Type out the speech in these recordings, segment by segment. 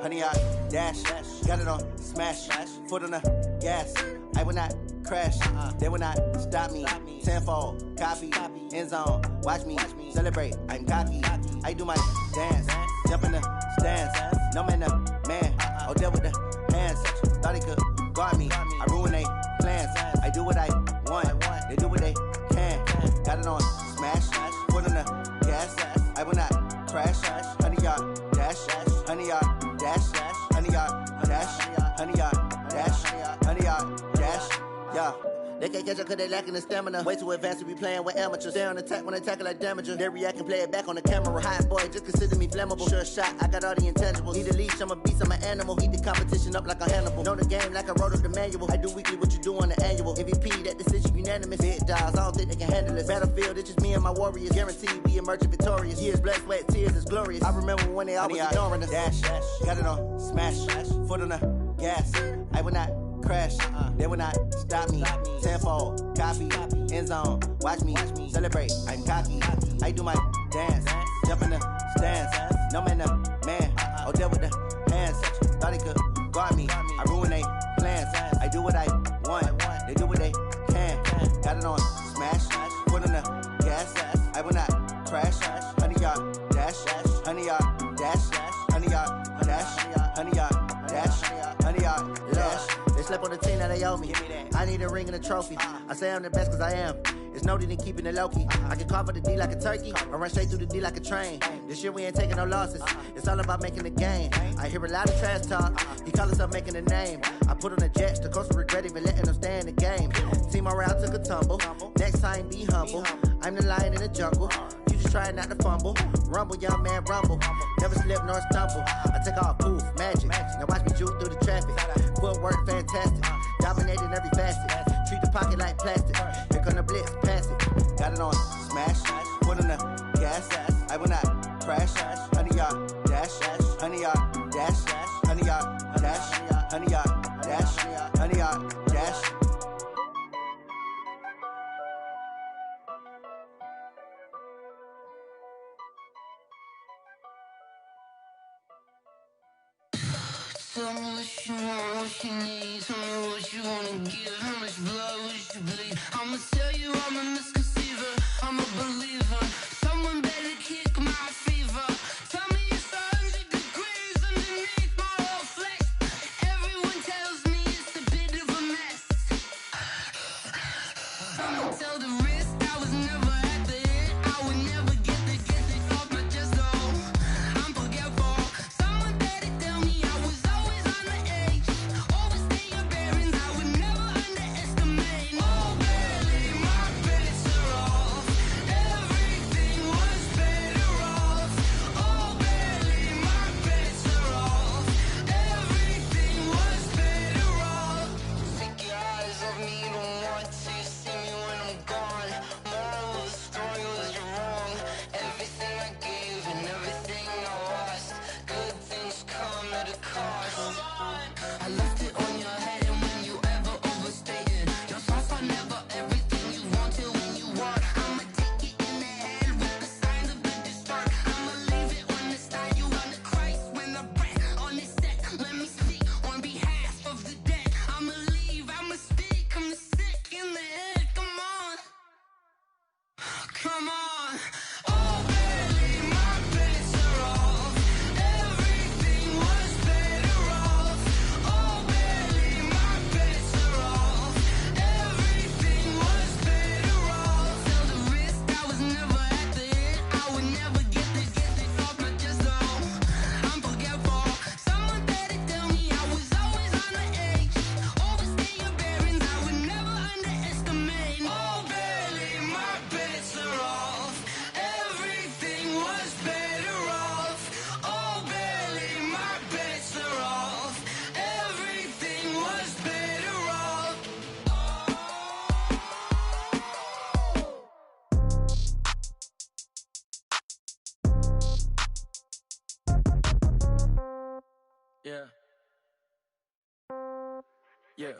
Honey, I dash, got it on smash, foot on the gas. I will not crash, they will not stop me. Tenfold, copy, end zone, watch me celebrate. I'm cocky, I do my dance, jump in the stands. No man, man, oh there with the hands. Thought he could guard me, I ruin they plans. I do what I want, they do what they can. Got it on smash, foot on the gas. I will not crash, honey, y'all dash, honey, y'all dash, honey, y'all dash, honey, y'all dash, honey, y'all dash, yeah. They can't catch up cause they lacking the stamina. Way too advanced to be playing with amateurs. Stay on attack when they tackle like damager. They react and play it back on the camera. Hot boy, just consider me flammable. Sure shot, I got all the intangibles. Need a leash, I'm a beast, I'm an animal. Heat the competition up like a Hannibal. Know the game like I wrote up the manual. I do weekly what you do on the annual. MVP, that decision unanimous. Big dogs, I don't think they can handle this. Battlefield, it's just me and my warriors. Guaranteed we emerge victorious. Years, blood, sweat, tears, it's glorious. I remember when they always ignoring us. Dash, got it on smash, foot on the gas. I will not crash, they will not stop me. Tenfold, copy, end zone, watch me celebrate. I'm cocky, I do my dance, jump in the stands. No man, man, oh there with the hands. Thought he could guard me, I ruin they plans. I do what I want, they do what they can. Got it on smash, foot on the gas. I will not crash, honey, y'all dash, honey, y'all dash, honey, y'all dash, honey, y'all dash, honey, y'all dash. They slept on the team that they owe me. I need a ring and a trophy. I say I'm the best cause I am. It's no need in keeping it low-key. I can carve up the D like a turkey or run straight through the D like a train. This year we ain't taking no losses. It's all about making the game. I hear a lot of trash talk. He call himself making a name. I put on the jets. The coach will regret even letting them stay in the game. Team morale took a tumble. Next time be humble. I'm the lion in the jungle. You just try not to fumble. Rumble, young man, rumble. Never slip nor stumble. I take off, poof, magic. Now watch me juke through the traffic. Footwork fantastic. Dominating every facet. Treat the pocket like plastic. Here come the blitz, pass it. Got it on smash. Foot on the gas. I will not crash. Honey, y'all dash. Honey, y'all dash. Honey, y'all dash. Honey, y'all dash. Honey, y'all dash. Tell me what you want, what you need. Tell me what you wanna give. How much blood would you bleed? I'ma tell you I'm a misconceiver. I'm a believer. Someone better kick my fever. Tell me it's 100 degrees underneath my whole flesh. Everyone tells me it's a bit of a mess. I'ma tell the risk I was never at the hit. I would never get it off my chest though. I'm forgetful. Someone better tell me I was always on the edge. Always stay your bearings. I would never underestimate. Oh, barely my bets are off. Everything was better off. Oh, barely my bets are off. Everything was better off. Take your eyes off me, don't want to see me when I'm gone. Moral of the story was you're wrong. Everything I gave and everything I lost. Good things come at a cost. I left it on your head and when you ever overstated. Your thoughts are never everything you wanted when you want. I'ma take it in the head with the signs of the distort. I'ma leave it on the side. You on the Christ when the breath on this set. Let me speak on behalf of the dead. I'ma leave, I'ma speak. I'm the sick in the head. Come on. Come on. Oh, barely my bets are off. Everything was better off. Oh, barely my bets are off. Everything was better off. Tell the risk I was never at the hit. I would never get it off my chest though. I'm forgetful. Someone better tell me I was always on the edge. Always stay your bearings. I would never underestimate. Oh, barely my bets are off. Everything was better off. Oh, barely my bets are off. Everything was better off. Yeah. Yeah.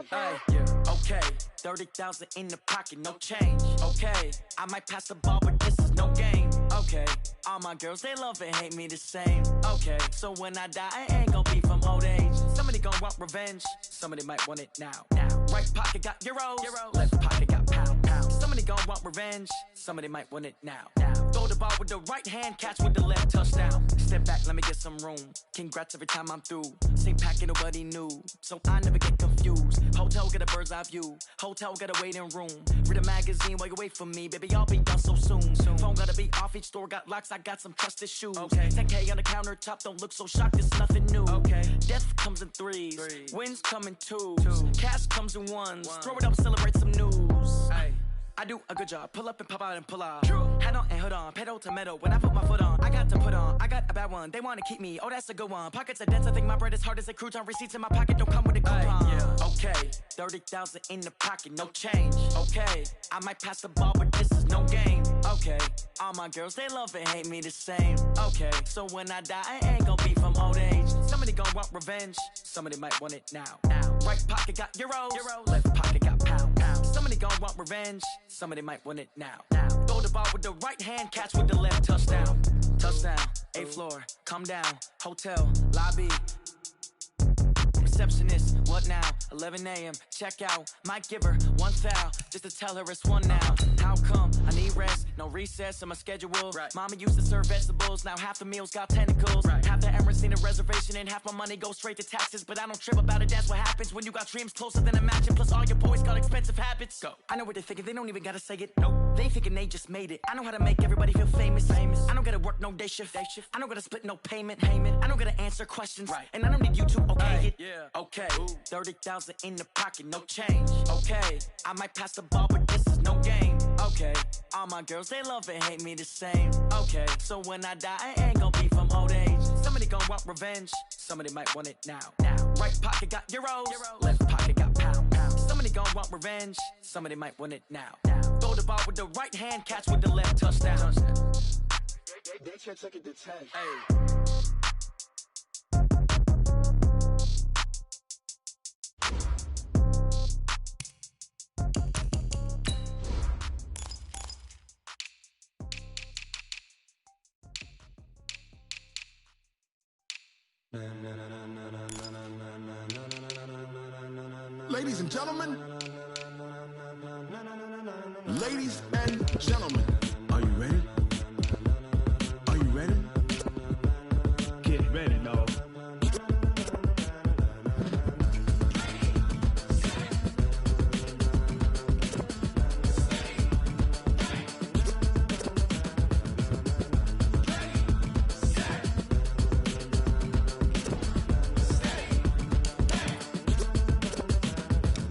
Hey, yeah. Okay, 30,000 in the pocket, no change. Okay, I might pass the ball, but this is no game. Okay, all my girls, they love and hate me the same. Okay, so when I die, I ain't gon' be from old age. Somebody gon' want revenge, somebody might want it now. Right pocket got euros, left pocket got pound. Somebody gon' want revenge, somebody might want it now. Throw the ball with the right hand, catch with the left, touchdown. Step back, let me get some room. Congrats every time I'm through. Same packet, nobody knew, so I never get confused. Hotel get a bird's eye view, hotel get a waiting room. Read a magazine while you wait for me, baby, I'll be done so soon. Phone gotta be off, each store got locks, I got some trusted shoes. Okay. 10K on the countertop, don't look so shocked, it's nothing new. Okay. Death comes in threes, wins come in twos. Cash comes in ones, throw it up, celebrate some news. Ay. I do a good job, pull up and pop out and pull out. Head on and hood on, pedal to metal. When I put my foot on, I got to put on. I got a bad one, they wanna keep me, oh that's a good one. Pockets are dense, I think my bread is hard as a crouton. Receipts in my pocket don't come with a coupon. Yeah. Okay, 30,000 in the pocket, no change. Okay, I might pass the ball, but this is no game. Okay, all my girls, they love and hate me the same. Okay, so when I die, I ain't gon' be from old age. Somebody gon' want revenge, somebody might want it now. Right pocket got euros, left pocket got pound. Somebody gon' want revenge, somebody might want it now. Throw the ball with the right hand, catch with the left, touchdown. Touchdown, 8th floor, come down, hotel, lobby. Receptionist, what now? 11 a.m., check out. Might give her one foul, just to tell her it's one now. How come? I need rest, no recess in my schedule. Right. Mama used to serve vegetables, now half the meals got tentacles. Right. Half the Emirates need a reservation and half my money goes straight to taxes. But I don't trip about it, that's what happens when you got dreams closer than a match. And plus all your boys got expensive habits. Go. I know what they're thinking, they don't even gotta say it. Nope. They thinking they just made it. I know how to make everybody feel famous. I don't gotta work no day shift. I don't gotta split no payment. I don't gotta answer questions. Right. And I don't need you to okay it. Yeah. Okay, 30,000 in the pocket, no change. Okay, I might pass the ball, but this is no game. Okay, all my girls, they love and hate me the same. Okay, so when I die, I ain't gon' be from old age. Somebody gon' want revenge, somebody might want it now. Right pocket got euros, left pocket got pound. Somebody gon' want revenge, somebody might want it now. Throw the ball with the right hand, catch with the left, touchdown. They should take it to 10. Hey. Ladies and gentlemen, ladies and gentlemen, are you ready? Are you ready? Get ready, dog.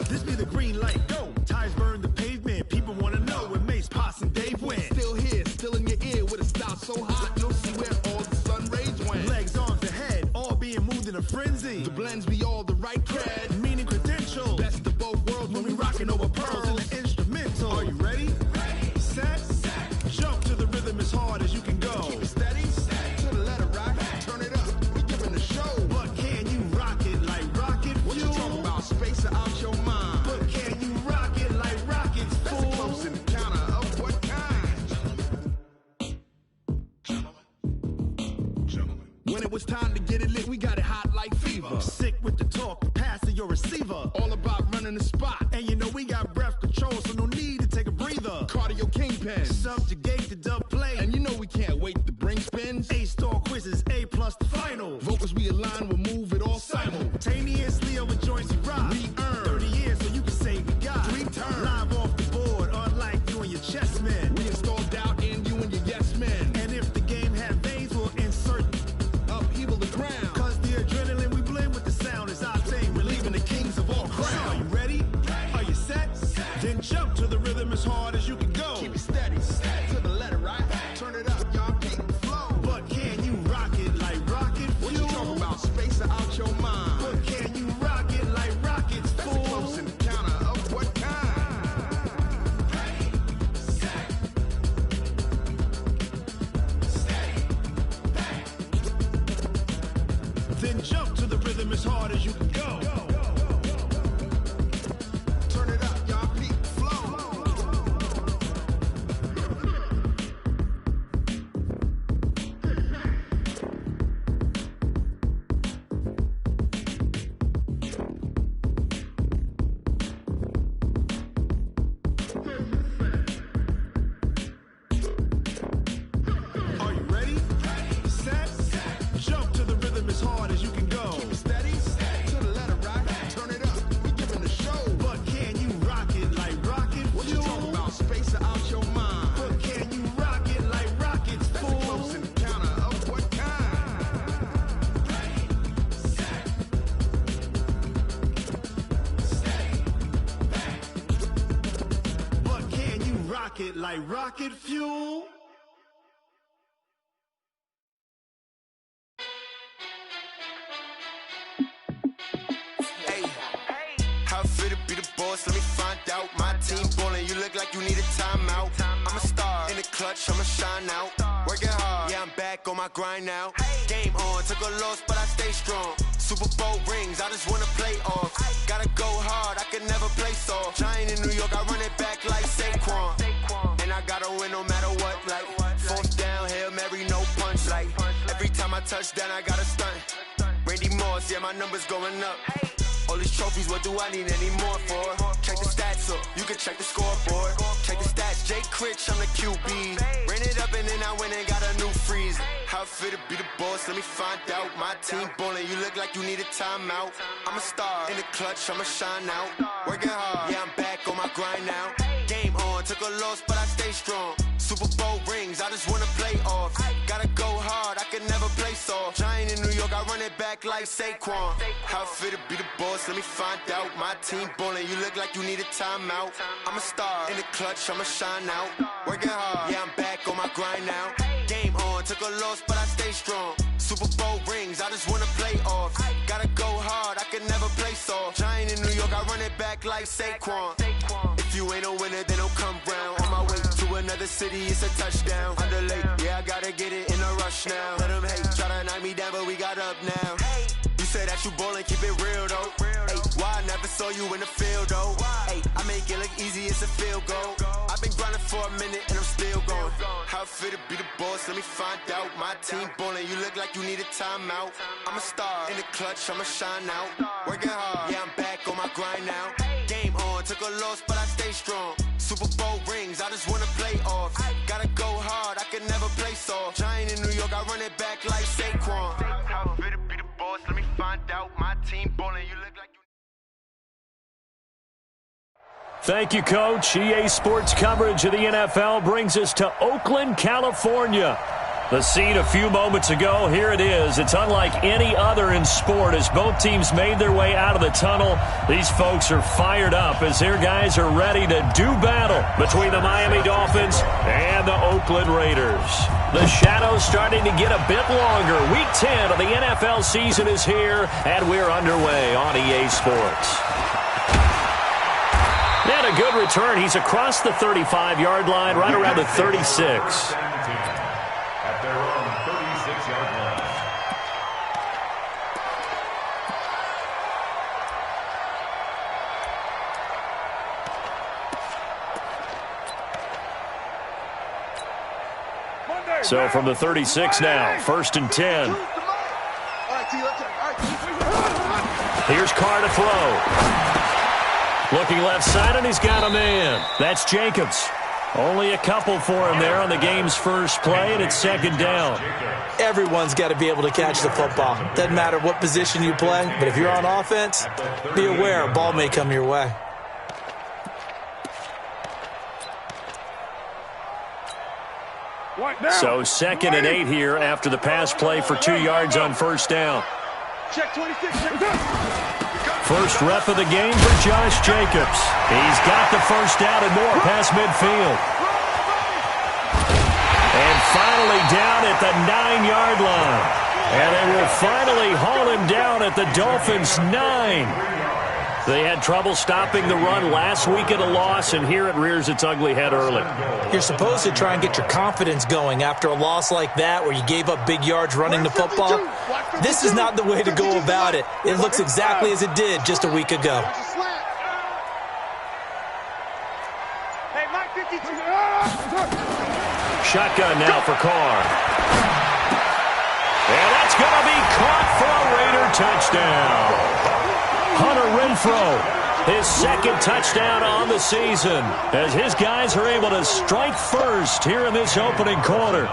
This be the green light, go. Tires burn the pavement. People wanna know where Mace, Potts, and Dave went. Still here, still in your ear with a style so hot, you'll see where all the sun rays went. Legs, arms, the head, all being moved in a frenzy. The blends be all the right cred, meaning credentials. Best of both worlds when we rockin' over pearls in the instrumental. Are you ready? Ready. Set. Jump to the rhythm as hard as you can go. Keep it steady. To the letter right. Turn it up. We giving the show. But can you rock it like rocket fuel? What you talking about? Space or out your mind? But can you rock it like rockets, fool? That's a close encounter of what kind? Gentlemen. When it was time to get it lit, we got it hot like fever. Sick with the talk, pass to your receiver. All about running the spot. And you know we got breath control, so no need to take a breather. Cardio kingpin, subjugate the dub play. And you know we can't wait to bring spins. A-star quizzes, A+ the final. Vocals we align, we'll move it all simultaneously over joints we rock. We earn 30 years so you can say we got 3 turns. Live off the board, unlike you and your chess men. We install doubt in you and your yes men. And if the game had veins, we'll insert upheaval the ground. Cause the adrenaline we blend with the sound is our thing. Relieving the kings of all crowns. Are you ready? Are you set? Then jump to the rhythm as hard as you can go. Keep it steady. To the letter right. Turn it up, y'all keep the flow. But can you rock it like rocket fuel? What you talking about? Space or out your mind? But can you rock it like rockets, fool? That's a close encounter of what kind? Ready, set, steady, back. Then jump to the rhythm as hard as you can go. rocket like rocket fuel. How fit to be the boss? Let me find out. My team ballin', you look like you need a timeout. I'm a star in the clutch, I'ma shine out. Working hard, yeah, I'm back on my grind now. Game on, took a loss, but I stay strong. Super Bowl rings, I just wanna play off. Gotta go hard, I can never play soft. Giant in New York, I run it back like Saquon. And I gotta win no matter what, like fourth down, Hail Mary, no punch. Like every time I touch down, I gotta stunt. Randy Moss, yeah, my numbers going up. All these trophies, what do I need any more for? Check the stats up, you can check the scoreboard. Check the stats, Jake Critch, I'm the QB. Ran it up and then I went and got a new freeze. How fit to be the boss, let me find out. My team ballin', you look like you need a timeout. I'm a star in the clutch, I'ma shine out. Working hard, yeah, I'm back on my grind now. Game on, took a loss, but I stay strong. Super Bowl rings, I just wanna play off. Gotta go hard, I can never play soft. Giant in New York, I run it back like Saquon. How fit to be the boss, let me find out. My team ballin', you look like you need a timeout. I'm a star in the clutch, I'ma shine out. Working hard, yeah, I'm back on my grind now. Game on, took a loss, but I stay strong. Super Bowl rings, I just wanna play off. Gotta go hard, I can never play soft. Giant in New York, I run it back like Saquon. If you ain't a winner, then don't come round. On my way to another city, it's a touchdown. Underlay, yeah, I gotta get it in a rush now. Let them hate, try to knock me down, but we got up now. You say that you ballin', keep it real though. Hey, why I never saw you in the field though? Hey, I make it look easy, it's a field goal. I've been grinding for a minute and I'm still going. How fit to be the boss, let me find out. My team ballin', you look like you need a timeout. I'm a star in the clutch, I'ma shine out. Working hard, yeah, I'm back on my grind now. Game on, took a loss, but I stay strong. Super Bowl rings, I just wanna play off. Gotta go hard, I can never play soft. Giant in New York, I run it back like Saquon. How fit to be the boss, let me find out. My team ballin', you look like you... Thank you, Coach. EA Sports coverage of the NFL brings us to Oakland, California. The scene a few moments ago, here it is. It's unlike any other in sport as both teams made their way out of the tunnel. These folks are fired up as their guys are ready to do battle between the Miami Dolphins and the Oakland Raiders. The shadow's starting to get a bit longer. Week 10 of the NFL season is here, and we're underway on EA Sports. And a good return. He's across the 35-yard line, right around the 36. At their own 36-yard line. So from the 36 now, 1st and 10. Here's Carr to throw. Looking left side, and he's got a man. That's Jacobs. Only a couple for him there on the game's first play, and it's 2nd down. Everyone's got to be able to catch the football. Doesn't matter what position you play, but if you're on offense, be aware a ball may come your way. So 2nd and 8 here after the pass play for 2 yards on 1st down. Check 26. First rep of the game for Josh Jacobs. He's got the first down and more past midfield. And finally down at the 9-yard line. And they will finally haul him down at the Dolphins' 9. They had trouble stopping the run last week at a loss, and here it rears its ugly head early. You're supposed to try and get your confidence going after a loss like that where you gave up big yards running the football. This is not the way to go about it. It looks exactly as it did just a week ago. Shotgun now for Carr. And that's going to be caught for a Raider touchdown. Hunter Renfrow, his 2nd touchdown on the season, as his guys are able to strike first here in this opening quarter.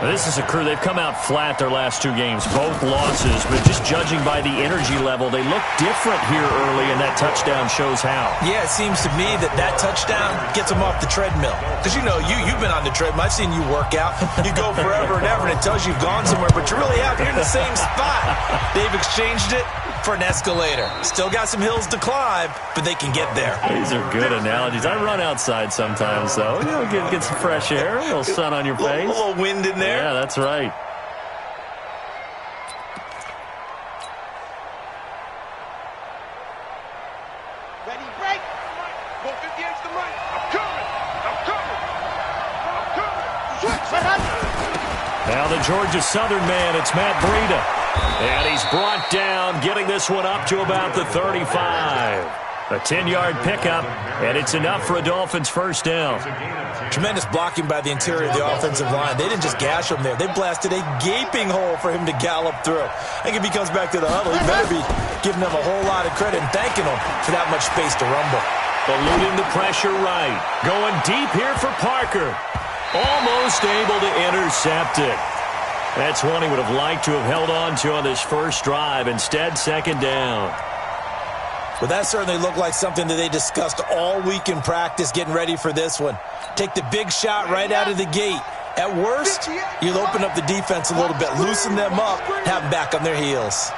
This is a crew, they've come out flat their last 2 games, both losses, but just judging by the energy level, they look different here early, and that touchdown shows how. Yeah, it seems to me that touchdown gets them off the treadmill. Because, you know, you've been on the treadmill. I've seen you work out. You go forever and ever, and it tells you you've gone somewhere, but you really have. You're in the same spot. They've exchanged it. for an escalator. Still got some hills to climb, but they can get there. These are good analogies. I run outside sometimes, though. You know, get some fresh air, a little sun on your face. A little wind in there. Yeah, that's right. Ready, break. 458's the right. I'm coming. Now the Georgia Southern man, it's Matt Breida. And he's brought down, getting this one up to about the 35. A 10-yard pickup, and it's enough for a Dolphins first down. Tremendous blocking by the interior of the offensive line. They didn't just gash him there. They blasted a gaping hole for him to gallop through. I think if he comes back to the huddle, he better be giving them a whole lot of credit and thanking them for that much space to rumble. Eluding the pressure right. Going deep here for Parker. Almost able to intercept it. That's one he would have liked to have held on to on this first drive. Instead, second down. Well, that certainly looked like something that they discussed all week in practice getting ready for this one. Take the big shot right out of the gate. At worst, you'll open up the defense a little bit, loosen them up, have them back on their heels.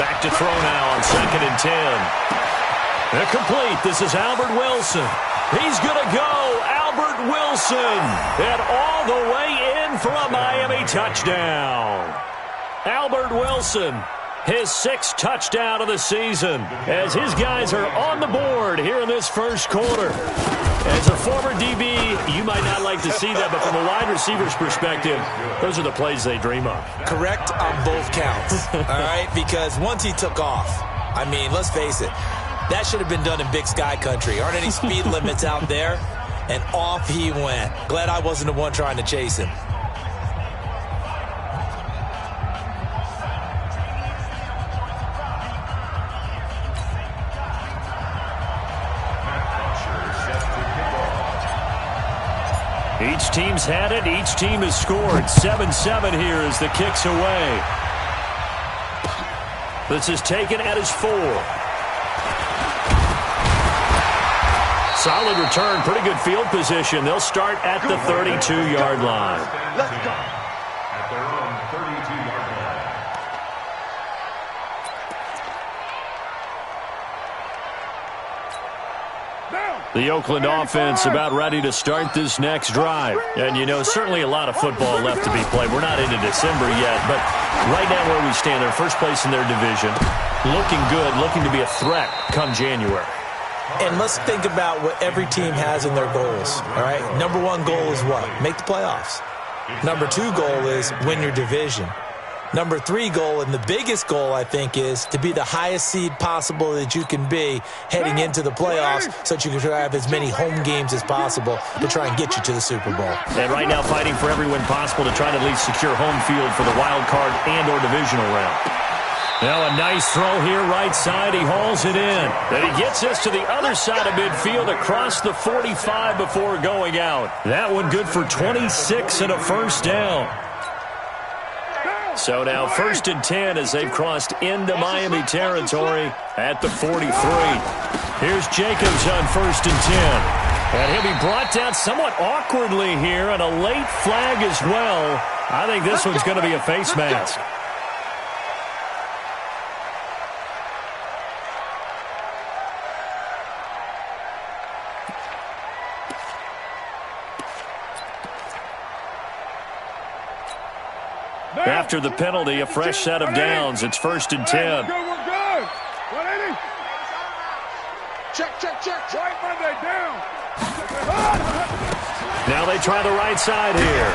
Back to throw now on 2nd and 10. They're complete. This is Albert Wilson. He's going to go. Albert Wilson. And all the way in for a Miami touchdown. Albert Wilson, his 6th touchdown of the season, as his guys are on the board here in this first quarter. As a former DB, you might not like to see that, but from a wide receiver's perspective, those are the plays they dream of. Correct on both counts, all right? Because once he took off, I mean, let's face it, that should have been done in Big Sky country. Aren't any speed limits out there? And off he went. Glad I wasn't the one trying to chase him. Each team's had it. Each team has scored. 7-7 here as the kick's away. This is taken at his 4. Solid return. Pretty good field position. They'll start at the 32-yard line. Let's go. At their own 32-yard line. The Oakland offense about ready to start this next drive. And, you know, certainly a lot of football left to be played. We're not into December yet, but right now where we stand, they're first place in their division. Looking good, looking to be a threat come January. And let's think about what every team has in their goals, all right? Number 1 goal is what? Make the playoffs. Number 2 goal is win your division. Number 3 goal, and the biggest goal, I think, is to be the highest seed possible that you can be heading into the playoffs so that you can have as many home games as possible to try and get you to the Super Bowl. And right now fighting for every win possible to try to at least secure home field for the wild card and or divisional round. Now a nice throw here right side. He hauls it in. Then he gets us to the other side of midfield across the 45 before going out. That one good for 26 and a first down. So now 1st and 10 as they've crossed into Miami territory at the 43. Here's Jacobs on 1st and 10. And he'll be brought down somewhat awkwardly here, and a late flag as well. I think this one's going to be a face mask. After the penalty, a fresh set of downs. It's 1st and 10. We're good. 180. Check. Right Monday down. Now they try the right side here.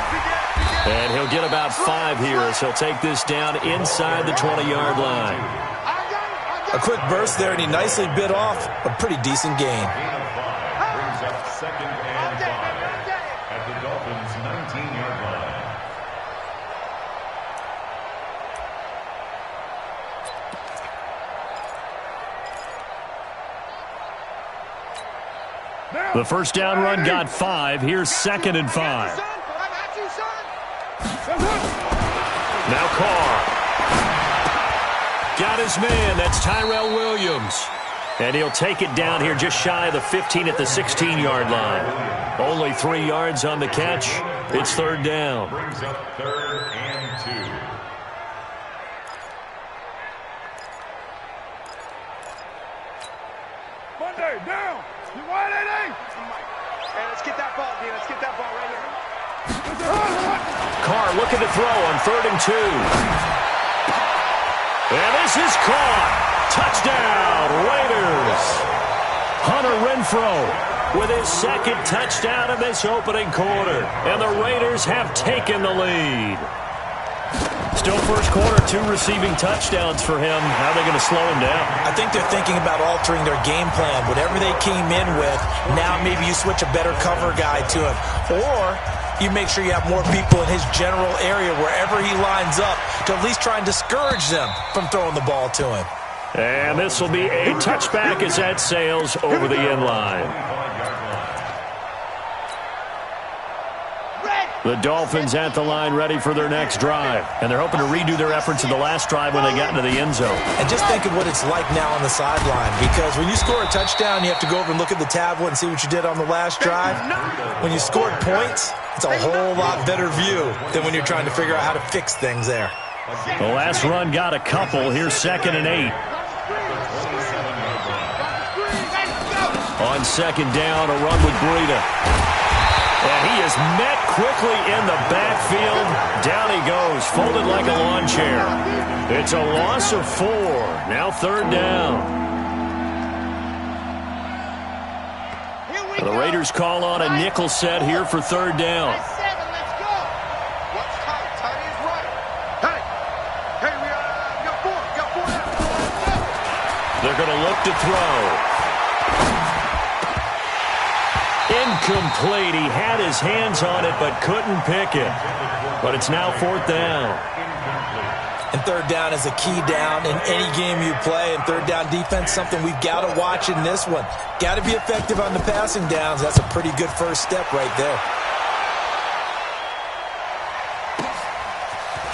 And he'll get about 5 here as he'll take this down inside the 20-yard line. A quick burst there, and he nicely bit off a pretty decent gain. Brings up 2nd and 5 at the Dolphins' 19-yard line. The first down run got 5. Here's 2nd and 5. Now Carr. Got his man. That's Tyrell Williams. And he'll take it down here just shy of the 15 at the 16-yard line. Only 3 yards on the catch. It's 3rd down. Brings up 3rd and 2. Hey, down. You want it, eh? Hey, let's get that ball, D. Let's get that ball right here. Carr looking to throw on 3rd and 2. And this is caught. Touchdown, Raiders. Hunter Renfrow with his 2nd touchdown of this opening quarter. And the Raiders have taken the lead. Still first quarter, 2 receiving touchdowns for him. How are they going to slow him down? I think they're thinking about altering their game plan. Whatever they came in with, now maybe you switch a better cover guy to him. Or you make sure you have more people in his general area wherever he lines up to at least try and discourage them from throwing the ball to him. And this will be a touchback as that sails over the end line. The Dolphins at the line ready for their next drive. And they're hoping to redo their efforts in the last drive when they got into the end zone. And just think of what it's like now on the sideline. Because when you score a touchdown, you have to go over and look at the tablet and see what you did on the last drive. When you scored points, it's a whole lot better view than when you're trying to figure out how to fix things there. The last run got a couple. Here's 2nd and 8. On 2nd down, a run with Breida. And he is met quickly in the backfield. Down he goes, folded like a lawn chair. It's a loss of 4. Now 3rd down. The Raiders call on a nickel set here for 3rd down. They're going to look to throw. Incomplete. He had his hands on it but couldn't pick it. But it's now 4th down. And 3rd down is a key down in any game you play. And 3rd down defense, something we've got to watch in this one. Got to be effective on the passing downs. That's a pretty good first step right there.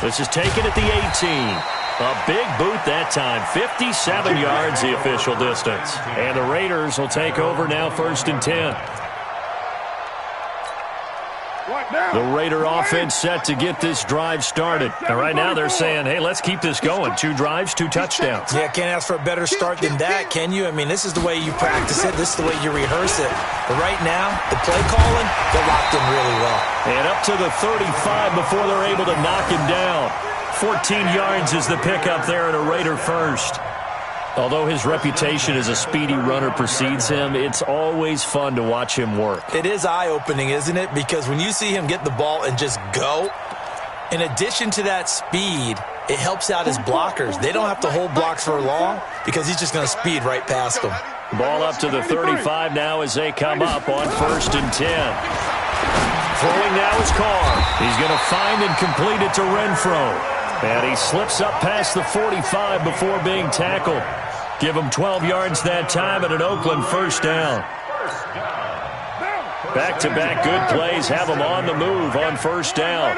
This is taken at the 18. A big boot that time. 57 yards the official distance. And the Raiders will take over now 1st and 10. The Raider offense set to get this drive started. And right now they're saying, hey, let's keep this going. 2 drives, 2 touchdowns. Yeah, can't ask for a better start than that, can you? I mean, this is the way you practice it. This is the way you rehearse it. But right now, the play calling, they're locked in really well. And up to the 35 before they're able to knock him down. 14 yards is the pickup there, and a Raider first. Although his reputation as a speedy runner precedes him, it's always fun to watch him work. It is eye-opening, isn't it? Because when you see him get the ball and just go, in addition to that speed, it helps out his blockers. They don't have to hold blocks for long because he's just going to speed right past them. Ball up to the 35 now as they come up on 1st and 10. Throwing now is Carr. He's going to find and complete it to Renfrow. And he slips up past the 45 before being tackled. Give him 12 yards that time and an Oakland 1st down. Back-to-back good plays have him on the move on 1st down.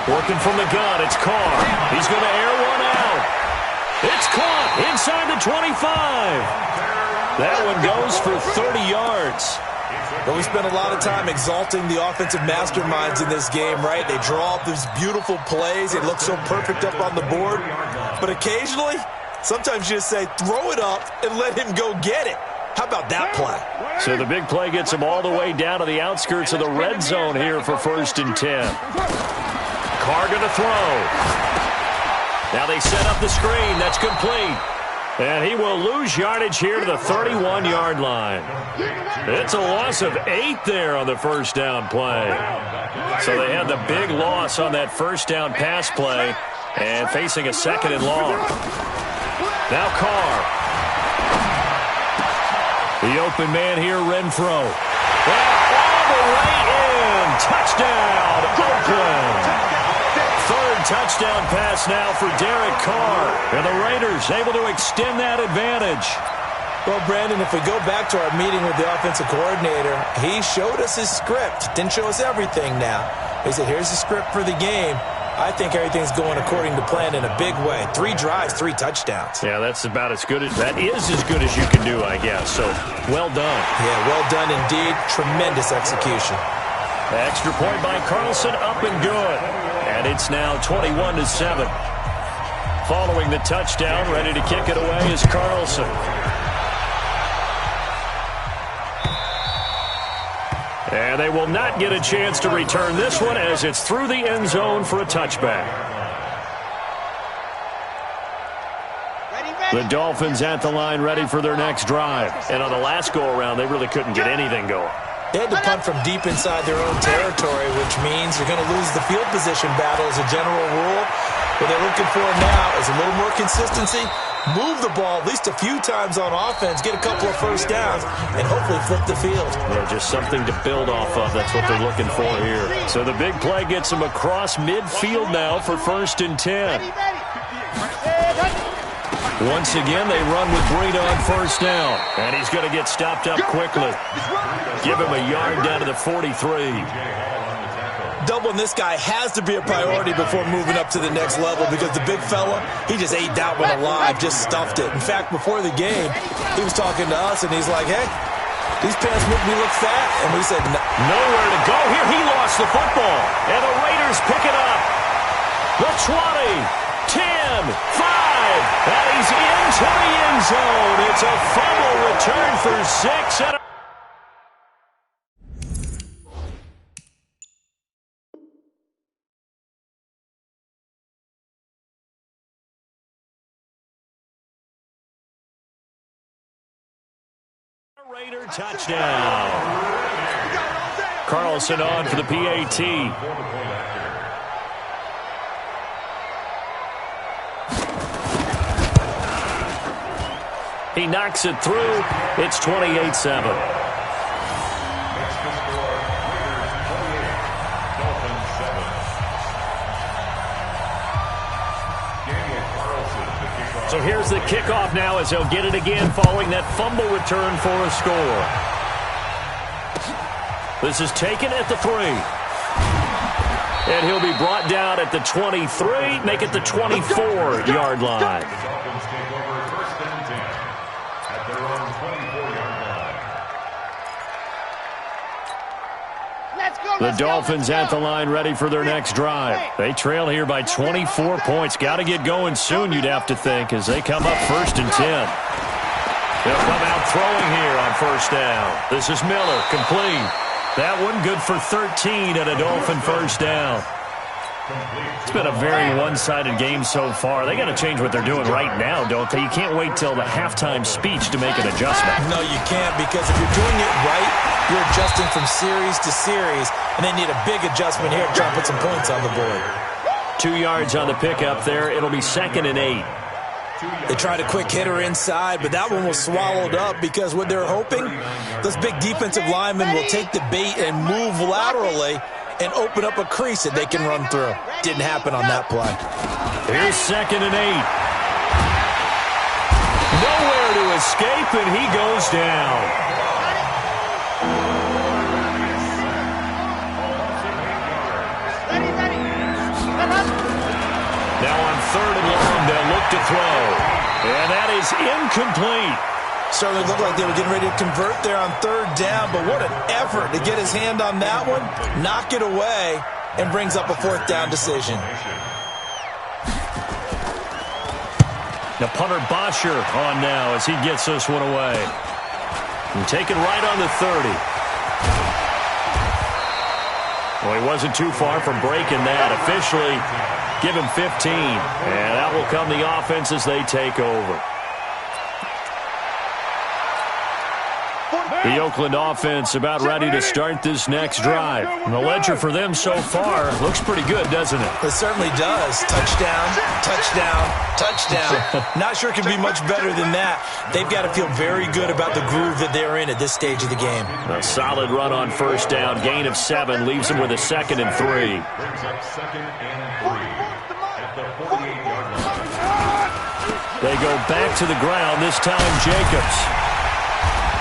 Working from the gun, it's Carr. He's going to air one out. It's caught inside the 25. That one goes for 30 yards. But we spent a lot of time exalting the offensive masterminds in this game, right? They draw up these beautiful plays. They look so perfect up on the board. But occasionally, sometimes you just say, throw it up and let him go get it. How about that play? So the big play gets him all the way down to the outskirts of the red zone here for 1st and 10. Carr going to throw. Now they set up the screen. That's complete. And he will lose yardage here to the 31-yard line. It's a loss of 8 there on the 1st down play. So they had the big loss on that 1st down pass play and facing a 2nd and long. Now Carr. The open man here, Renfrow. And all the way in. Touchdown, Oakland. 3rd touchdown pass now for Derek Carr. And the Raiders able to extend that advantage. Well, Brandon, if we go back to our meeting with the offensive coordinator, he showed us his script. Didn't show us everything now. He said, here's the script for the game. I think everything's going according to plan in a big way. 3 drives, 3 touchdowns. Yeah, that's about as good as that is as good as you can do, I guess. So, well done. Yeah, well done indeed. Tremendous execution. The extra point by Carlson, up and good. And it's now 21-7. Following the touchdown, ready to kick it away is Carlson. And they will not get a chance to return this one as it's through the end zone for a touchback. The Dolphins at the line ready for their next drive. And on the last go-around, they really couldn't get anything going. They had to punt from deep inside their own territory, which means you're going to lose the field position battle as a general rule. What they're looking for now is a little more consistency, move the ball at least a few times on offense, get a couple of first downs, and hopefully flip the field. Yeah, just something to build off of. That's what they're looking for here. So the big play gets them across midfield now for 1st and 10. Once again, they run with Breida on 1st down. And he's going to get stopped up quickly. Give him a yard down to the 43. Doubling this guy has to be a priority before moving up to the next level because the big fella, he just ate that one alive, just stuffed it. In fact, before the game, he was talking to us, and he's like, hey, these pants make me look fat. And we said, nowhere to go here. He lost the football. And the Raiders pick it up. The 20, 10, 5. And he's into the end zone. It's a fumble return for 6. And a Raider touchdown. Carlson on for the PAT. He knocks it through. It's 28-7. So here's the kickoff now as he'll get it again following that fumble return for a score. This is taken at the 3. And he'll be brought down at the 23, make it the 24-yard line. The Dolphins at the line ready for their next drive. They trail here by 24 points. Got to get going soon, you'd have to think, as they come up 1st and 10. They'll come out throwing here on 1st down. This is Miller, complete. That one good for 13 at a Dolphin 1st down. It's been a very one-sided game so far. They got to change what they're doing right now, don't they? You can't wait till the halftime speech to make an adjustment. No, you can't, because if you're doing it right, you're adjusting from series to series, and they need a big adjustment here to try and put some points on the board. 2 yards on the pickup there. It'll be 2nd and 8. They tried a quick hitter inside, but that one was swallowed up because what they're hoping, those big defensive linemen will take the bait and move laterally and open up a crease that they can run through. Didn't happen on that play. Here's 2nd and 8. Nowhere to escape, and he goes down. Now on 3rd and long, they'll look to throw. And that is incomplete. Certainly looked like they were getting ready to convert there on 3rd down, but what an effort to get his hand on that one, knock it away, and brings up a 4th down decision. Now punter Bosher on now as he gets this one away. And taken right on the 30. Well, he wasn't too far from breaking that. Officially, give him 15. And that will come the offense as they take over. The Oakland offense about ready to start this next drive. And the ledger for them so far looks pretty good, doesn't it? It certainly does. Touchdown, touchdown, touchdown. Not sure it can be much better than that. They've got to feel very good about the groove that they're in at this stage of the game. A solid run on 1st down. Gain of 7 leaves them with a 2nd and 3. Brings up 2nd and 3 at the 48-yard line. They go back to the ground, this time Jacobs.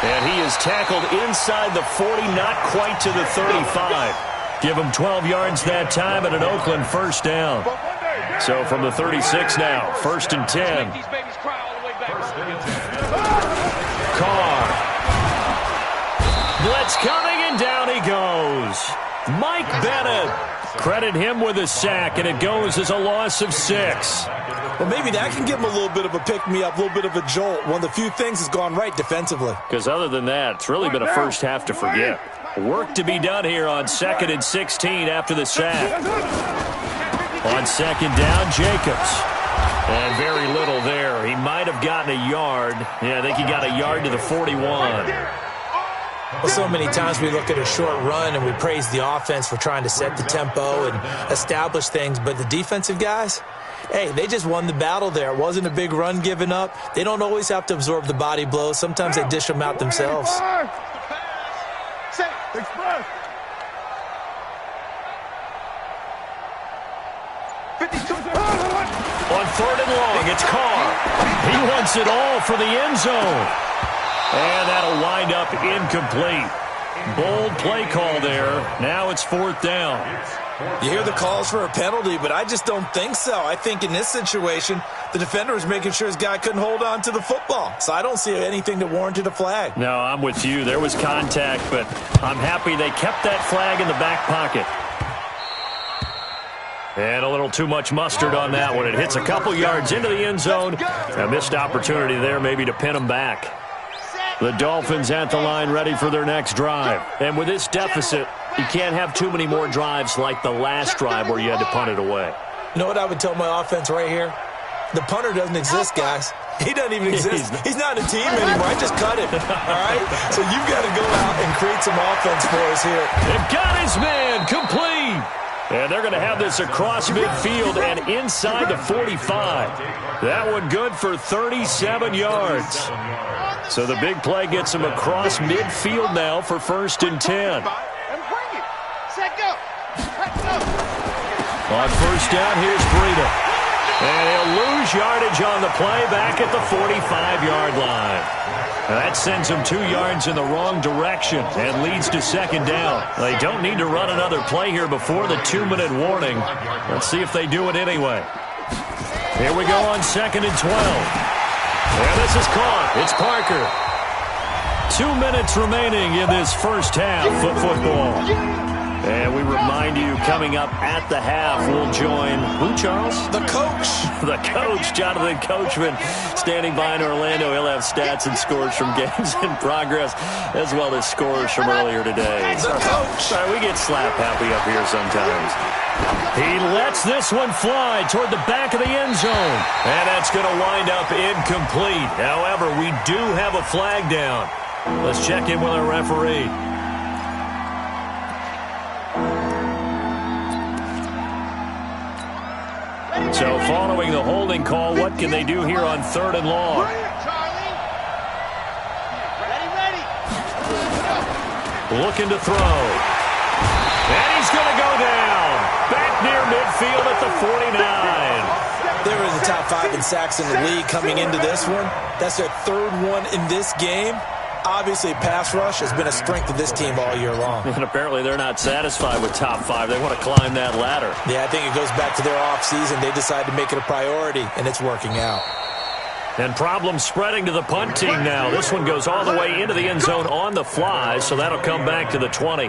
And he is tackled inside the 40, not quite to the 35. Give him 12 yards that time and an Oakland 1st down. So from the 36 now, 1st and 10. Carr. Blitz coming, and down he goes. Mike Bennett. Credit him with a sack, and it goes as a loss of 6. Well, maybe that can give him a little bit of a pick-me-up, a little bit of a jolt. One of the few things has gone right defensively. Because other than that, it's really been a first half to forget. Work to be done here on 2nd and 16 after the sack. On 2nd down, Jacobs. And very little there. He might have gotten a yard. Yeah, I think he got a yard to the 41. Well, so many times we look at a short run and we praise the offense for trying to set the tempo and establish things, but the defensive guys, hey, they just won the battle there. It wasn't a big run given up. They don't always have to absorb the body blows. Sometimes they dish them out themselves. On 3rd and long, it's Carr. He wants it all for the end zone. And that'll wind up incomplete. Bold play call there. Now it's 4th down. You hear the calls for a penalty, but I just don't think so. I think in this situation, the defender was making sure his guy couldn't hold on to the football. So I don't see anything that warranted a flag. No, I'm with you. There was contact, but I'm happy they kept that flag in the back pocket. And a little too much mustard on that one. It hits a couple yards into the end zone. A missed opportunity there maybe to pin them back. The Dolphins at the line ready for their next drive. And with this deficit, you can't have too many more drives like the last drive where you had to punt it away. You know what I would tell my offense right here? The punter doesn't exist, guys. He doesn't even exist. He's not a team anymore. I just cut him. All right? So you've got to go out and create some offense for us here. They've got his man complete. And they're going to have this across midfield and inside the 45. That one good for 37 yards. So the big play gets him across midfield now for 1st and 10. On 1st down, here's Breida. And he'll lose yardage on the play back at the 45-yard line. Now that sends him 2 yards in the wrong direction and leads to 2nd down. They don't need to run another play here before the 2-minute warning. Let's see if they do it anyway. Here we go on 2nd and 12. And this is caught. It's Parker. 2 minutes remaining in this first half of football. And we remind you, coming up at the half, we'll join who, Charles? The coach. The coach, Jonathan Coachman, standing by in Orlando. He'll have stats and scores from games in progress, as well as scores from earlier today. The coach. Sorry, we get slap happy up here sometimes. He lets this one fly toward the back of the end zone. And that's going to wind up incomplete. However, we do have a flag down. Let's check in with our referee. So following the holding call, what can they do here on 3rd and long? Looking to throw. And he's going to go down. Back near midfield at the 49. They were in the top 5 in sacks in the league coming into this one. That's their 3rd one in this game. Obviously, pass rush has been a strength of this team all year long. And apparently they're not satisfied with top 5. They want to climb that ladder. Yeah, I think it goes back to their offseason. They decided to make it a priority, and it's working out. And problems spreading to the punt team now. This one goes all the way into the end zone on the fly, so that'll come back to the 20.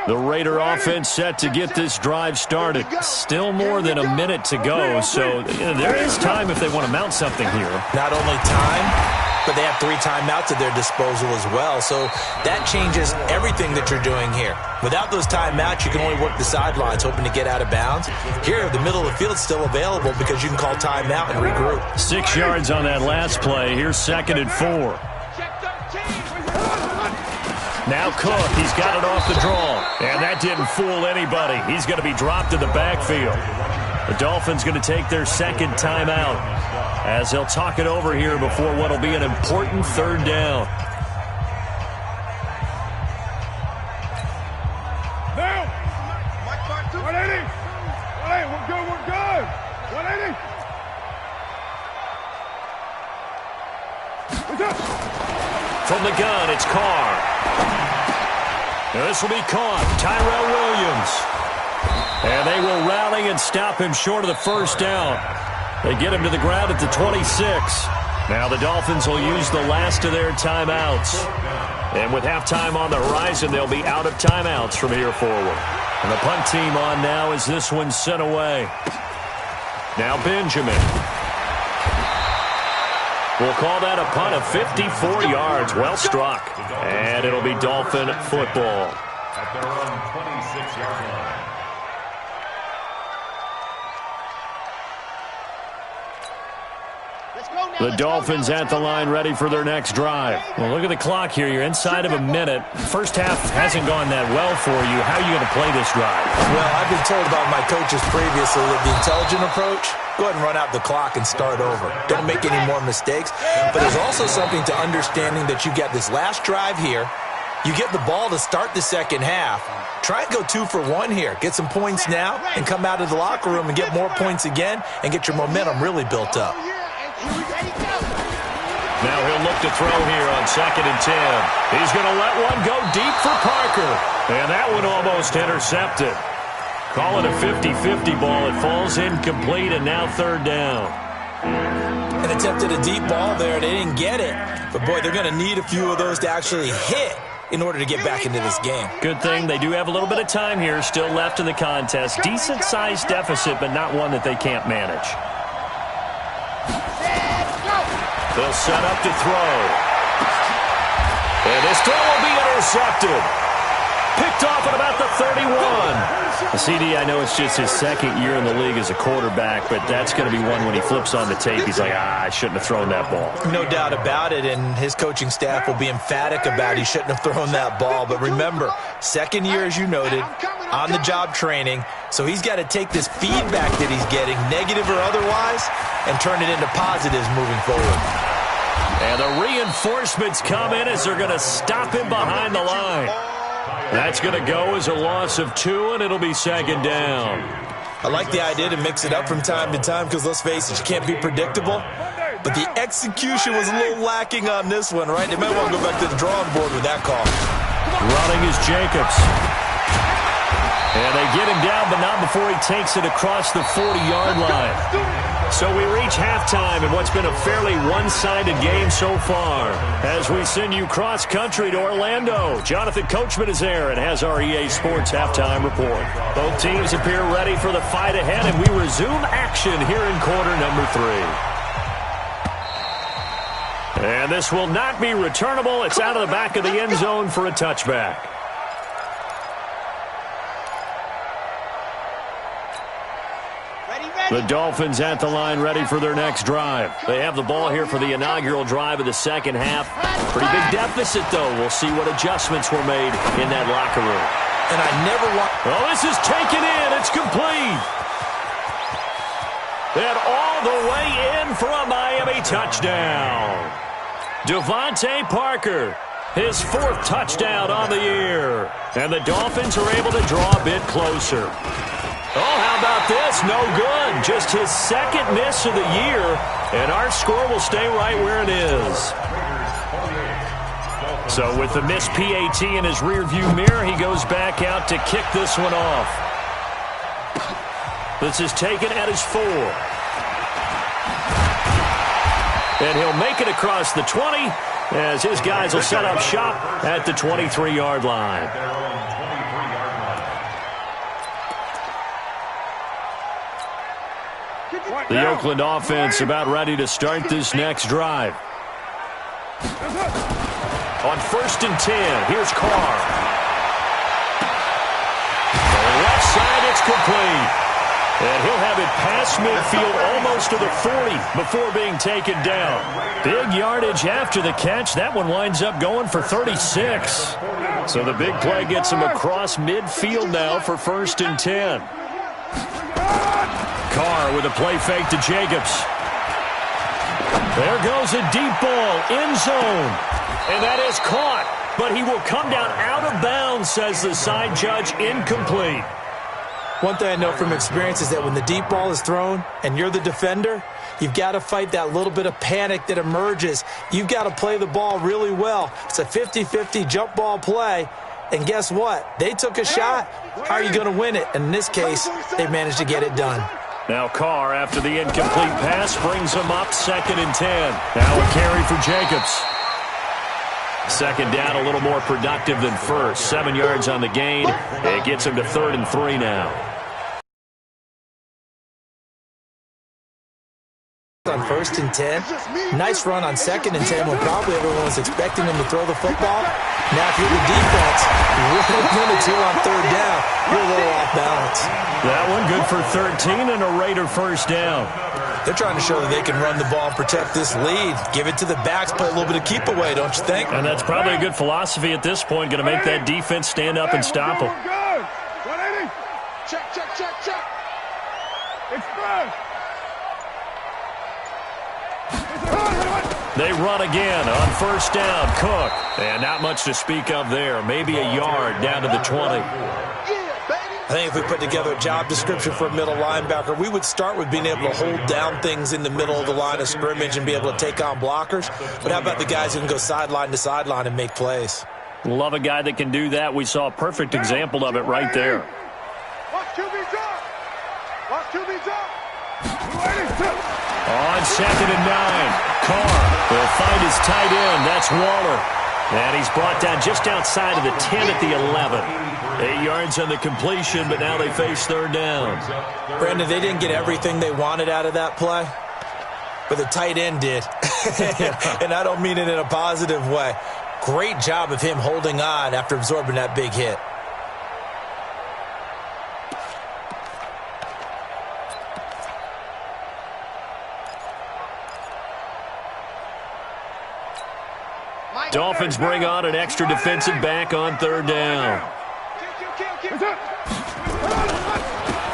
The Raider offense set to get this drive started. Still more than a minute to go, so there is time if they want to mount something here. Not only time, but they have 3 timeouts at their disposal as well, so that changes everything that you're doing here. Without those timeouts, you can only work the sidelines, hoping to get out of bounds. Here, the middle of the field's still available because you can call timeout and regroup. 6 yards on that last play. Here's 2nd and 4. Now Cook, he's got it off the draw. And that didn't fool anybody. He's going to be dropped in the backfield. The Dolphins going to take their 2nd timeout as they'll talk it over here before what will be an important 3rd down. Now! 180! 180, we're good, we're good! 180! From the gun, it's Carr. This will be caught. Tyrell Williams. And they will rally and stop him short of the 1st down. They get him to the ground at the 26. Now the Dolphins will use the last of their timeouts. And with halftime on the horizon, they'll be out of timeouts from here forward. And the punt team on now as this one's sent away. Now Benjamin. We'll call that a punt of 54 yards. Well struck. And it'll be Dolphin football. At their own 26-yard line. The Dolphins at the line ready for their next drive. Well, look at the clock here. You're inside of a minute. First half hasn't gone that well for you. How are you going to play this drive? Well, I've been told by my coaches previously that the intelligent approach, go ahead and run out the clock and start over. Don't make any more mistakes. But there's also something to understanding that you get this last drive here. You get the ball to start the second half. Try and go 2 for 1 here. Get some points now and come out of the locker room and get more points again and get your momentum really built up. Now he'll look to throw here on 2nd and 10. He's going to let one go deep for Parker. And that one almost intercepted. Call it a 50-50 ball. It falls incomplete, and now 3rd down. And attempted a deep ball there. They didn't get it. But, boy, they're going to need a few of those to actually hit in order to get back into this game. Good thing they do have a little bit of time here still left in the contest. Decent-sized deficit, but not one that they can't manage. They'll set up to throw. And this throw will be intercepted. Picked off at about the 31. The CD, I know it's just his 2nd year in the league as a quarterback, but that's going to be one when he flips on the tape. He's like, I shouldn't have thrown that ball. No doubt about it, and his coaching staff will be emphatic about he shouldn't have thrown that ball. But remember, 2nd year, as you noted, on-the-job training, so he's got to take this feedback that he's getting, negative or otherwise, and turn it into positives moving forward. And the reinforcements come in as they're going to stop him behind the line. That's going to go as a loss of 2, and it'll be 2nd down. I like the idea to mix it up from time to time because, let's face it, you can't be predictable. But the execution was a little lacking on this one, right? They might want to go back to the drawing board with that call. Running is Jacobs. And they get him down, but not before he takes it across the 40-yard line. So we reach halftime in what's been a fairly one-sided game so far. As we send you cross-country to Orlando, Jonathan Coachman is there and has our EA Sports halftime report. Both teams appear ready for the fight ahead, and we resume action here in quarter number 3. And this will not be returnable. It's out of the back of the end zone for a touchback. The Dolphins at the line ready for their next drive. They have the ball here for the inaugural drive of the second half. Pretty big deficit, though. We'll see what adjustments were made in that locker room. And I never want... Oh, this is taken in. It's complete. And all the way in for a Miami touchdown. Devontae Parker, his 4th touchdown on the year. And the Dolphins are able to draw a bit closer. Oh, how about this? No good. Just his 2nd miss of the year, and our score will stay right where it is. So with the missed PAT in his rearview mirror, he goes back out to kick this one off. This is taken at his 4. And he'll make it across the 20 as his guys will set up shop at the 23-yard line. The Oakland offense about ready to start this next drive. On 1st and 10, here's Carr. On the left side, it's complete. And he'll have it past midfield almost to the 40 before being taken down. Big yardage after the catch. That one winds up going for 36. So the big play gets him across midfield now for 1st and 10. Carr with a play fake to Jacobs. There goes a deep ball, end zone. And that is caught, but he will come down out of bounds, says the side judge, incomplete. One thing I know from experience is that when the deep ball is thrown and you're the defender, you've got to fight that little bit of panic that emerges. You've got to play the ball really well. It's a 50-50 jump ball play. And guess what? They took a shot. How are you going to win it? And in this case, they managed to get it done. Now Carr, after the incomplete pass, brings him up 2nd and 10. Now a carry for Jacobs. 2nd down, a little more productive than 1st. 7 yards on the gain. It gets him to 3rd and 3 now. on 1st and 10. Nice run on 2nd and 10 when probably everyone was expecting him to throw the football. Now if you're the defense, you're really 2 on 3rd down. You're a little off balance. That one good for 13 and a Raider first down. They're trying to show that they can run the ball and protect this lead. Give it to the backs, play a little bit of keep away, don't you think? And that's probably a good philosophy at this point. Going to make that defense stand up and stop them. Good. 180. Check. It's good. They run again on 1st down. Cook. And not much to speak of there. Maybe a yard down to the 20. I think if we put together a job description for a middle linebacker, we would start with being able to hold down things in the middle of the line of scrimmage and be able to take on blockers. But how about the guys who can go sideline to sideline and make plays? Love a guy that can do that. We saw a perfect example of it right there. Watch QB's up. On 2nd and 9, Carr will find his tight end. That's Waller. And he's brought down just outside of the 10 at the 11. 8 yards on the completion, but now they face 3rd down. Brandon, they didn't get everything they wanted out of that play, but the tight end did. And I don't mean it in a positive way. Great job of him holding on after absorbing that big hit. Dolphins bring on an extra defensive back on 3rd down.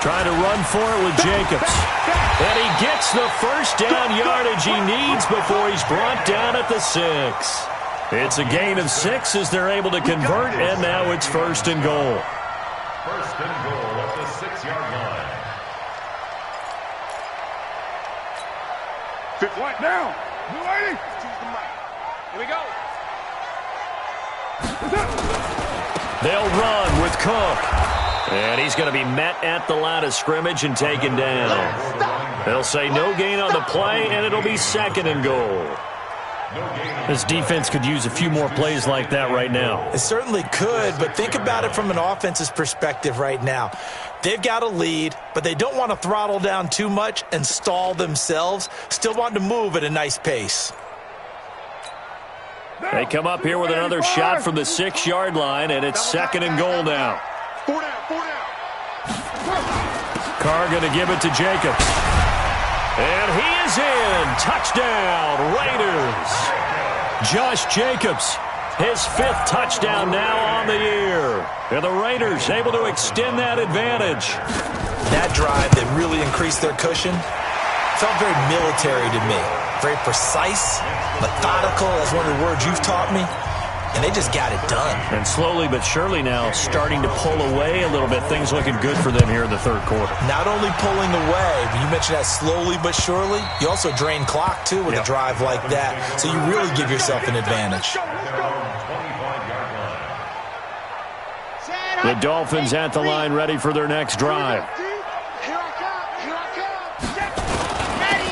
Trying to run for it with Jacobs. And he gets the first down yardage he needs before he's brought down at the 6. It's a gain of 6 as they're able to convert, and now it's 1st and goal. 1st and goal at the 6-yard line. 5th one down. 280. Here we go. They'll run with Cook. And he's going to be met at the line of scrimmage and taken down. They'll say no gain on the play, and it'll be 2nd and goal. This defense could use a few more plays like that right now. It certainly could, but think about it from an offense's perspective right now. They've got a lead, but they don't want to throttle down too much and stall themselves. Still want to move at a nice pace. They come up here with another shot from the 6-yard line, and it's 2nd and goal now. 4 down. Carr going to give it to Jacobs. And he is in. Touchdown, Raiders. Josh Jacobs, his 5th touchdown now on the year. And the Raiders able to extend that advantage. That drive that really increased their cushion felt very military to me. Very precise, methodical, that's one of the words you've taught me. And they just got it done. And slowly but surely now starting to pull away a little bit. Things looking good for them here in the 3rd quarter. Not only pulling away, but you mentioned that slowly but surely. You also drain clock, too, with a drive like that. So you really give yourself an advantage. The Dolphins at the line ready for their next drive.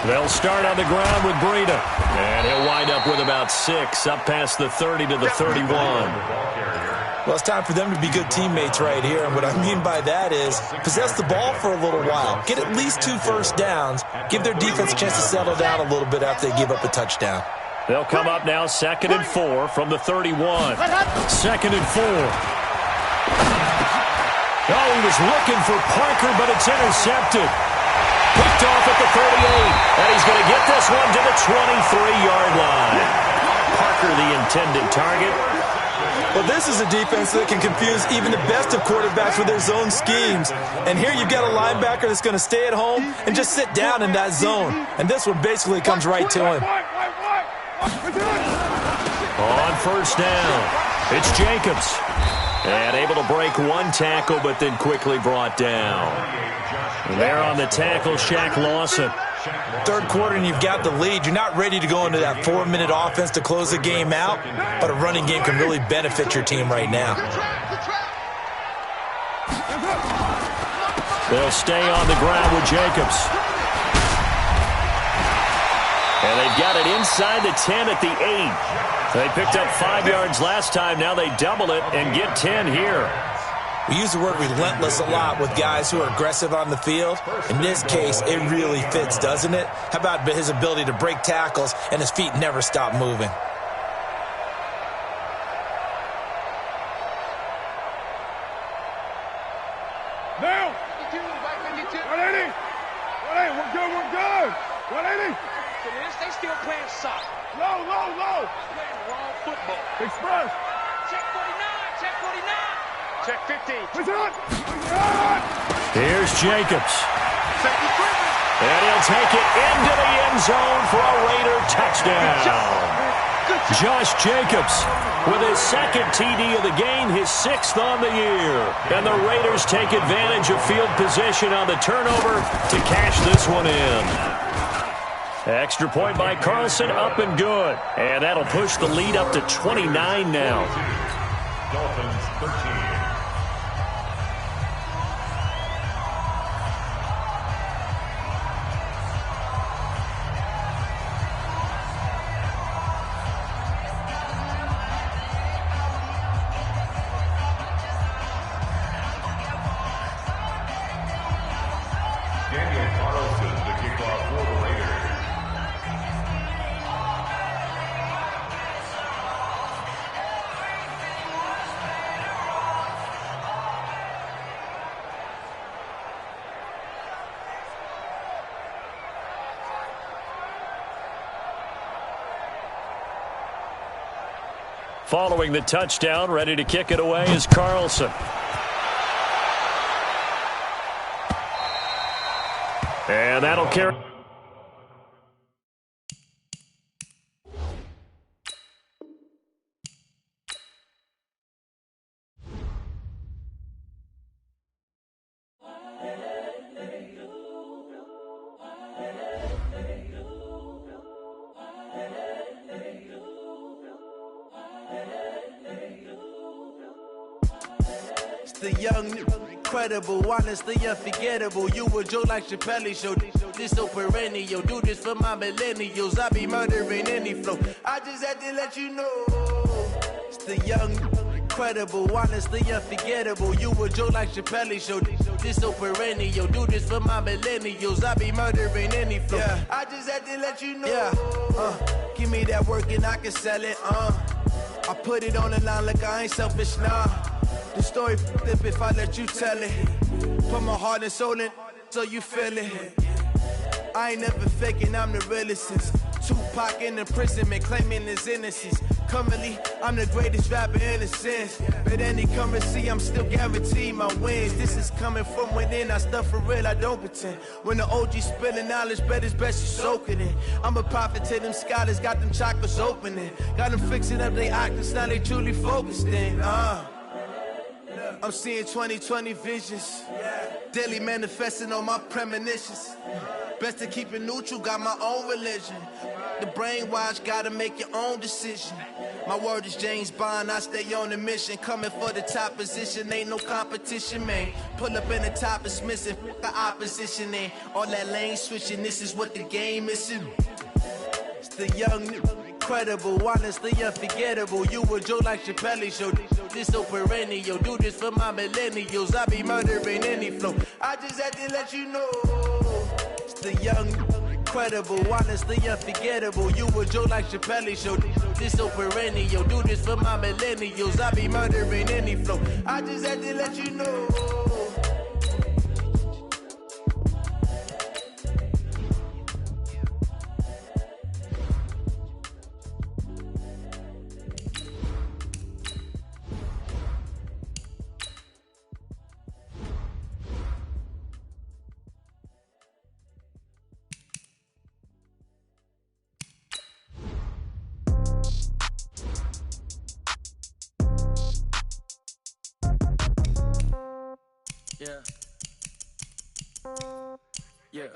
They'll start on the ground with Breida. And he'll wind up with about 6, up past the 30 to the 31. Well, it's time for them to be good teammates right here. And what I mean by that is possess the ball for a little while. Get at least 2 first downs. Give their defense a chance to settle down a little bit after they give up a touchdown. They'll come up now 2nd and 4 from the 31. 2nd and 4. Oh, he was looking for Parker, but it's intercepted. Picked off at the 38, and he's going to get this one to the 23-yard line. Parker, the intended target. Well, this is a defense that can confuse even the best of quarterbacks with their zone schemes. And here you've got a linebacker that's going to stay at home and just sit down in that zone. And this one basically comes right to him. On 1st down, it's Jacobs. And able to break 1 tackle, but then quickly brought down. And there on the tackle, Shaq Lawson. 3rd quarter and you've got the lead. You're not ready to go into that 4-minute offense to close the game out, but a running game can really benefit your team right now. They'll stay on the ground with Jacobs. And they've got it inside the 10 at the 8. They picked up 5 yards last time. Now they double it and get 10 here. We use the word relentless a lot with guys who are aggressive on the field. In this case, it really fits, doesn't it? How about his ability to break tackles and his feet never stop moving? Now! 180! 180! We're good! 180! They still playing soft. Low! Playing wrong football. Express! Check 49, check 49. Check 15. What's up? Here's Jacobs. And he'll take it into the end zone for a Raider touchdown. Josh Jacobs with his second TD of the game, his 6th on the year. And the Raiders take advantage of field position on the turnover to cash this one in. Extra point by Carlson, up and good. And that'll push the lead up to 29 now. Dolphins 13. Following the touchdown, ready to kick it away is Carlson. And that'll carry. The young, incredible, honestly unforgettable. You a Joe like Chappelle show. This so perennial. Do this for my millennials. I be murdering any flow. I just had to let you know. It's the young, incredible, honestly unforgettable. You a Joe like Chappelle show. This so perennial. Do this for my millennials. I be murdering any flow. Yeah. I just had to let you know. Yeah. Give me that work and I can sell it. I put it on the line like I ain't selfish, nah. The story flip if I let you tell it. Put my heart and soul in so you feel it. I ain't never faking, I'm the realest since Tupac in imprisonment, claiming his innocence. Currently, I'm the greatest rapper in a sense. But any currency, I'm still guaranteed my wins. This is coming from within, I stuff for real, I don't pretend. When the OG spilling knowledge, bet it's best you soak it in. I'm a prophet to them scholars, got them chakras opening. Got them fixing up they octaves, now they truly focused in. I'm seeing 2020 visions. Daily manifesting on my premonitions. Best to keep it neutral, got my own religion. The brainwash, gotta make your own decision. My word is James Bond, I stay on the mission. Coming for the top position, ain't no competition, man. Pull up in the top, it's missing, the opposition ain't. All that lane switching, this is what the game is. It's the young, incredible, honestly unforgettable. You a Joe like Chappelle show. This so perennial. Do this for my millennials. I be murdering any flow. I just had to let you know. It's the young, incredible, honestly unforgettable. You a Joe like Chappelle show. This so perennial. Do this for my millennials. I be murdering any flow. I just had to let you know. Yeah.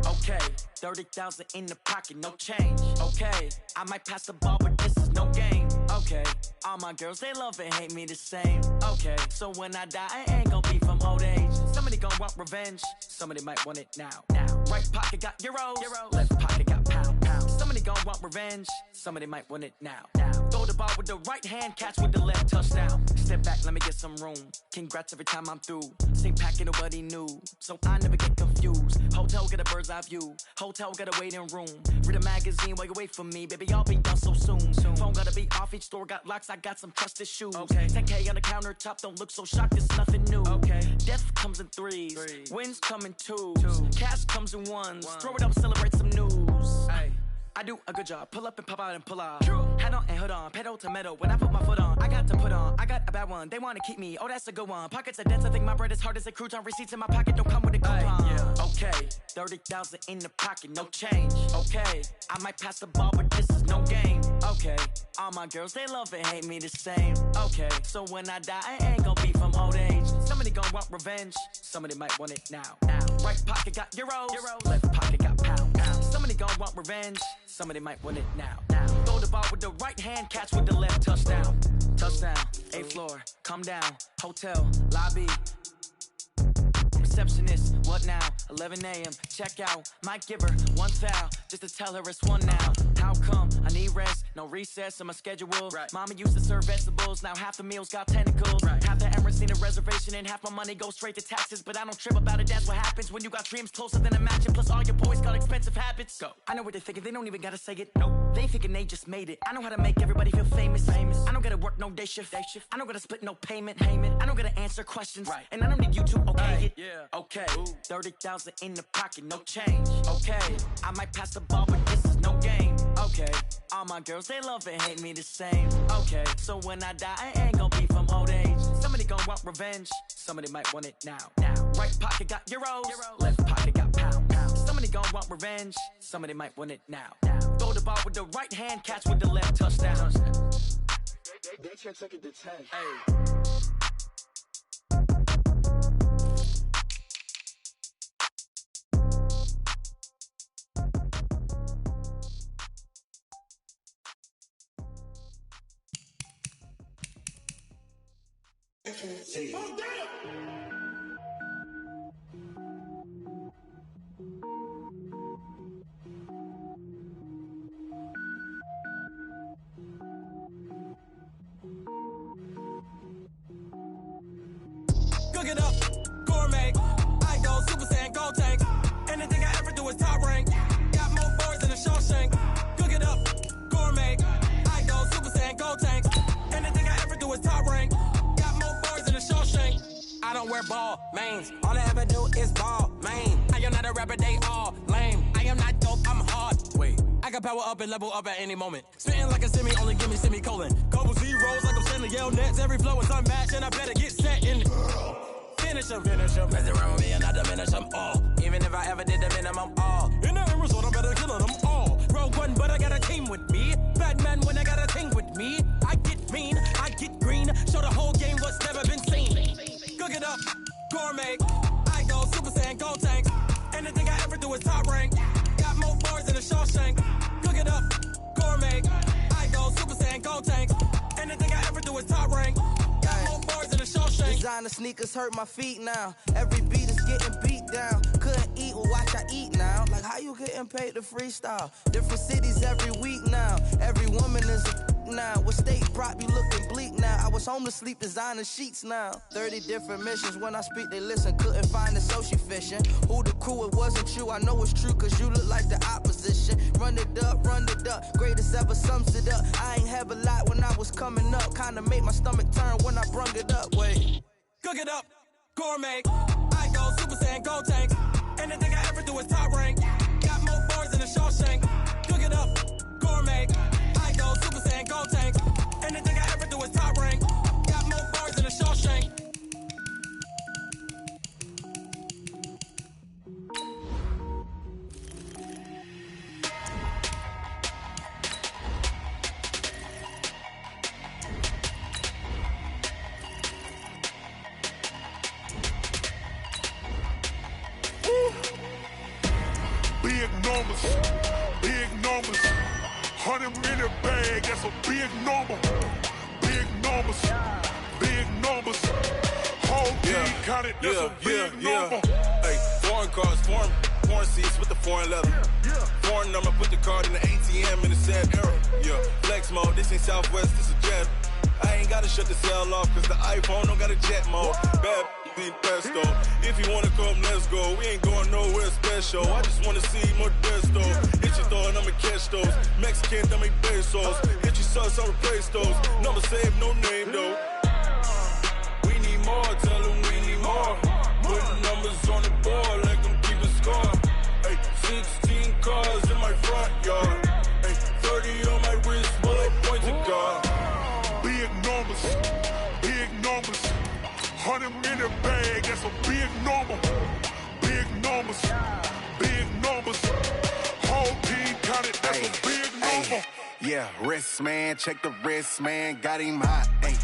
Okay. 30,000 in the pocket, no change. Okay. I might pass the ball, but this is no game. Okay. All my girls, they love and hate me the same. Okay. So when I die, I ain't gonna be from old age. Somebody gon' want revenge. Somebody might want it now. Right pocket got euros. Left pocket got pound. Somebody gon' want revenge. Somebody might want it now. Throw the ball with the right hand, catch with the left, touchdown. Step back, let me get some room. Congrats every time I'm through. Same packet, nobody knew, so I never get confused. Hotel, get a bird's eye view. Hotel, got a waiting room. Read a magazine while you wait for me, baby, I'll be done so soon. Phone gotta be off, each store got locks, I got some trusted shoes. Okay. 10K on the countertop, don't look so shocked, it's nothing new. Okay. Death comes in threes, wins come in twos, cash comes in ones. Throw it up, celebrate some news. Ay. I do a good job, pull up and pop out and pull out. Head on and hood on, pedal to metal. When I put my foot on, I got to put on. I got a bad one, they wanna keep me, oh that's a good one. Pockets are dense, I think my bread is hard as a crouton. Receipts in my pocket don't come with a coupon. Yeah. Okay, 30,000 in the pocket, no change. Okay, I might pass the ball, but this is no game. Okay, all my girls, they love and hate me the same. Okay, so when I die, I ain't gonna be from old age. Somebody gon' want revenge, somebody might want it now. Right pocket got euros, left pocket got pounds. Somebody gon' want revenge, somebody might want it now. Throw the ball with the right hand, catch with the left, touchdown. Touchdown, 8th floor, come down, hotel, lobby. Receptionist, what now? 11 a.m. Check out. Might give her one foul just to tell her it's one now. How come? I need rest, no recess in my schedule. Right. Mama used to serve vegetables, now half the meals got tentacles. Right. Half the Emirates need a reservation and half my money goes straight to taxes. But I don't trip about it, that's what happens when you got dreams closer than a mansion. Plus all your boys got expensive habits. Go. I know what they're thinking, they don't even gotta say it. Nope. They thinking they just made it. I know how to make everybody feel famous. I don't gotta work no day shift. I don't gotta split no payment. I don't gotta answer questions. Right. And I don't need you to okay it. Yeah. Okay, 30,000 in the pocket, no change. Okay, I might pass the ball, but this is no game. Okay, all my girls, they love and hate me the same. Okay, so when I die, I ain't gonna be from old age. Somebody gon' want revenge, somebody might want it now. Right pocket got euros, left pocket got pounds. Somebody gon' want revenge, somebody might want it now. Throw the ball with the right hand, catch with the left, touchdown. They check second to 10. Hey. Cook it up, gourmet. I go Super Saiyan, gold tank. Anything I ever do is top rank. Got more boards than a Shawshank. Cook it up, gourmet. I go Super Saiyan, gold tank. Anything I ever do is top rank. Got more boards than a Shawshank. I don't wear ball mains. All I ever do is ball main. I am not a rapper, they all lame. I am not dope, I'm hard. Wait, I can power up and level up at any moment. Spitting like a semi, only give me semicolon. Couple zeros like I'm sending yell nets. Every flow is unmatched and I better get set in. Finish them. Mess around with me and I diminish them all. Even if I ever did the minimum all. In the result, I'm better killing them all. Rogue one, but I got a team with me. Batman when I got a team with me. I get mean, I get green. Show the whole game what's never been seen. Cook it up, gourmet. I go Super Saiyan, gold tank. Anything I ever do is top rank. Got more bars than a Shawshank. Cook it up, gourmet. I go Super Saiyan, gold tank. Anything I ever do is top rank. Got more bars than a Shawshank. Designer sneakers hurt my feet now. Every beat is getting beat down. Couldn't eat, well watch I eat now. Like how you getting paid to freestyle? Different cities every week now. Every woman is a now. With state prop, you looking bleak now. I was homeless, sleep designer sheets now. 30 different missions. When I speak, they listen. Couldn't find the social fishing. Who the crew? It wasn't you. I know it's true, cause you look like the opposition. Run it up. Greatest ever sums it up. I ain't have a lot when I was coming up. Kinda made my stomach turn when I brung it up. Wait. Cook it up, gourmet. I go Super Saiyan, gold tank. Anything I ever do is top rank. Got more bars than a Shawshank. Cook it up, gourmet. I go Super Saiyan, gold tank. Anything I ever do is top rank. Got more bars than a Shawshank. Big numbers, 100 in the bag, that's a big number. Big numbers, whole team counted, that's a big number. Hey, foreign cars, foreign porn seats with the foreign leather. Foreign number, put the card in the ATM in the sad era. Yeah, flex mode, this ain't Southwest, this is Jet. I ain't gotta shut the cell off, cause the iPhone don't got a jet mode. Bad be pesto. If you wanna come, let's go. We ain't going nowhere special. I just wanna see more Modesto. Hit your thought, I'ma catch those. Mexican, dummy pesos. Hit your sauce, I'll replace those. Number save, no name though. We need more, tell them we need more. Putting numbers on the board, like them keep a score. Ay, 16 cars in my front yard. Ay, 30 on my wrist, while I point to God. Big numbers, big numbers. 100 in the bag, that's a big number. Big numbers, big numbers. Whole team counted, that's a big number. Yeah, wrist man, check the wrist man, got him hot. Ay,